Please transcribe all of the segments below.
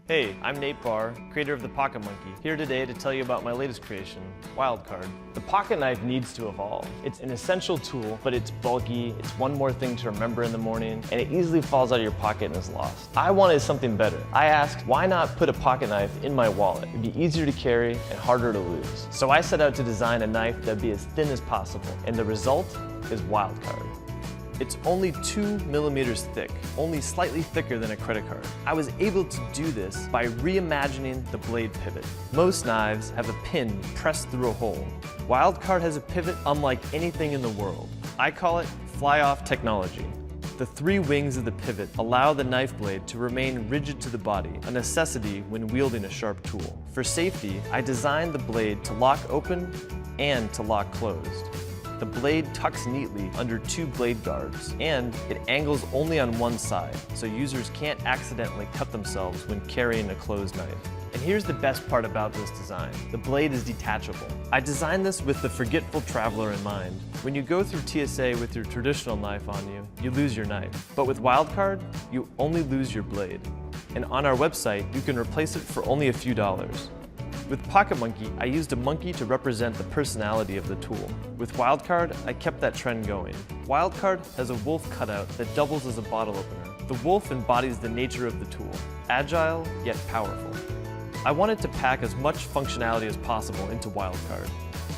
Hey, I'm Nate Barr, creator of the Pocket Monkey, here today to tell you about my latest creation, Wildcard. The pocket knife needs to evolve. It's an essential tool, but it's bulky, it's one more thing to remember in the morning, and it easily falls out of your pocket and is lost. I wanted something better. I asked, why not put a pocket knife in my wallet? It'd be easier to carry and harder to lose. So I set out to design a knife that'd be as thin as possible, and the result is Wildcard. It's only 2 millimeters thick, only slightly thicker than a credit card. I was able to do this by reimagining the blade pivot. Most knives have a pin pressed through a hole. Wildcard has a pivot unlike anything in the world. I call it fly-off technology. The 3 wings of the pivot allow the knife blade to remain rigid to the body, a necessity when wielding a sharp tool. For safety, I designed the blade to lock open and to lock closed. The blade tucks neatly under 2 blade guards, and it angles only on one side, so users can't accidentally cut themselves when carrying a closed knife. And here's the best part about this design. The blade is detachable. I designed this with the forgetful traveler in mind. When you go through TSA with your traditional knife on you, you lose your knife. But with Wildcard, you only lose your blade. And on our website, you can replace it for only a few dollars. With Pocket Monkey, I used a monkey to represent the personality of the tool. With Wildcard, I kept that trend going. Wildcard has a wolf cutout that doubles as a bottle opener. The wolf embodies the nature of the tool, agile yet powerful. I wanted to pack as much functionality as possible into Wildcard.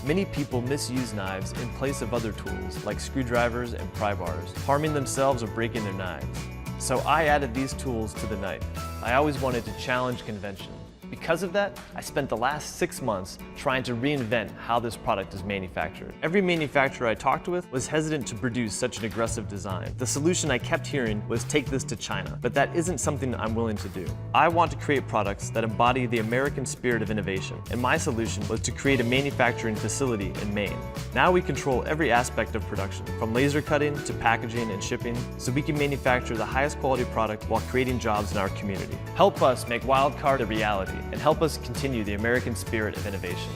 Many people misuse knives in place of other tools like screwdrivers and pry bars, harming themselves or breaking their knives. So I added these tools to the knife. I always wanted to challenge convention. Because of that, I spent the last 6 months trying to reinvent how this product is manufactured. Every manufacturer I talked with was hesitant to produce such an aggressive design. The solution I kept hearing was take this to China, but that isn't something I'm willing to do. I want to create products that embody the American spirit of innovation, and my solution was to create a manufacturing facility in Maine. Now we control every aspect of production, from laser cutting to packaging and shipping, so we can manufacture the highest quality product while creating jobs in our community. Help us make Wildcard a reality, and help us continue the American spirit of innovation.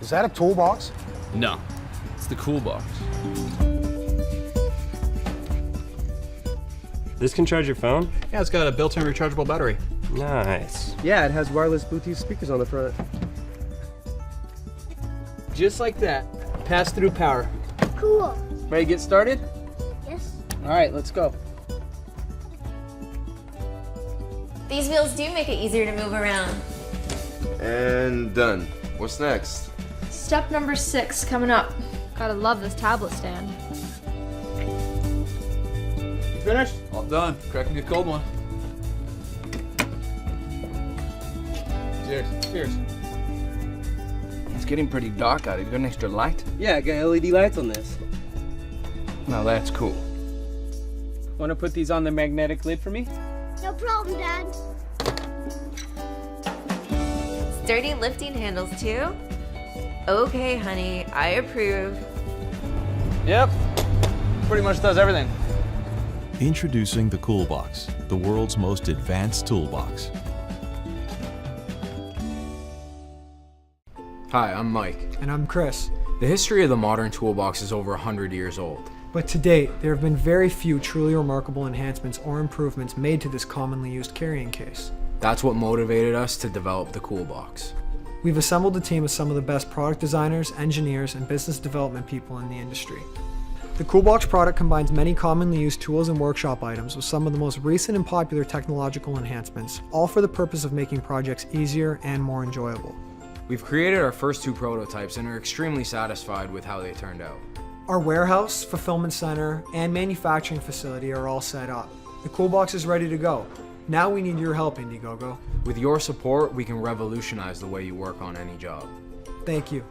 Is that a toolbox? No, it's the cool box. This can charge your phone? Yeah, it's got a built-in rechargeable battery. Nice. Yeah, it has wireless Bluetooth speakers on the front. Just like that. Pass-through power. Cool. Ready to get started? Yes. All right, let's go. These wheels do make it easier to move around. And done. What's next? Step number 6 coming up. Gotta love this tablet stand. You finished? All done. Cracking me a cold one. Cheers. Cheers. It's getting pretty dark out. Have you got an extra light? Yeah, I got LED lights on this. No, that's cool. Want to put these on the magnetic lid for me? No problem, Dad. Sturdy lifting handles too? Okay, honey, I approve. Yep. Pretty much does everything. Introducing the Coolbox, the world's most advanced toolbox. Hi, I'm Mike. And I'm Chris. The history of the modern toolbox is over 100 years old. But to date, there have been very few truly remarkable enhancements or improvements made to this commonly used carrying case. That's what motivated us to develop the Coolbox. We've assembled a team of some of the best product designers, engineers, and business development people in the industry. The Coolbox product combines many commonly used tools and workshop items with some of the most recent and popular technological enhancements, all for the purpose of making projects easier and more enjoyable. We've created our first 2 prototypes and are extremely satisfied with how they turned out. Our warehouse, fulfillment center, and manufacturing facility are all set up. The Coolbox is ready to go. Now we need your help, Indiegogo. With your support, we can revolutionize the way you work on any job. Thank you.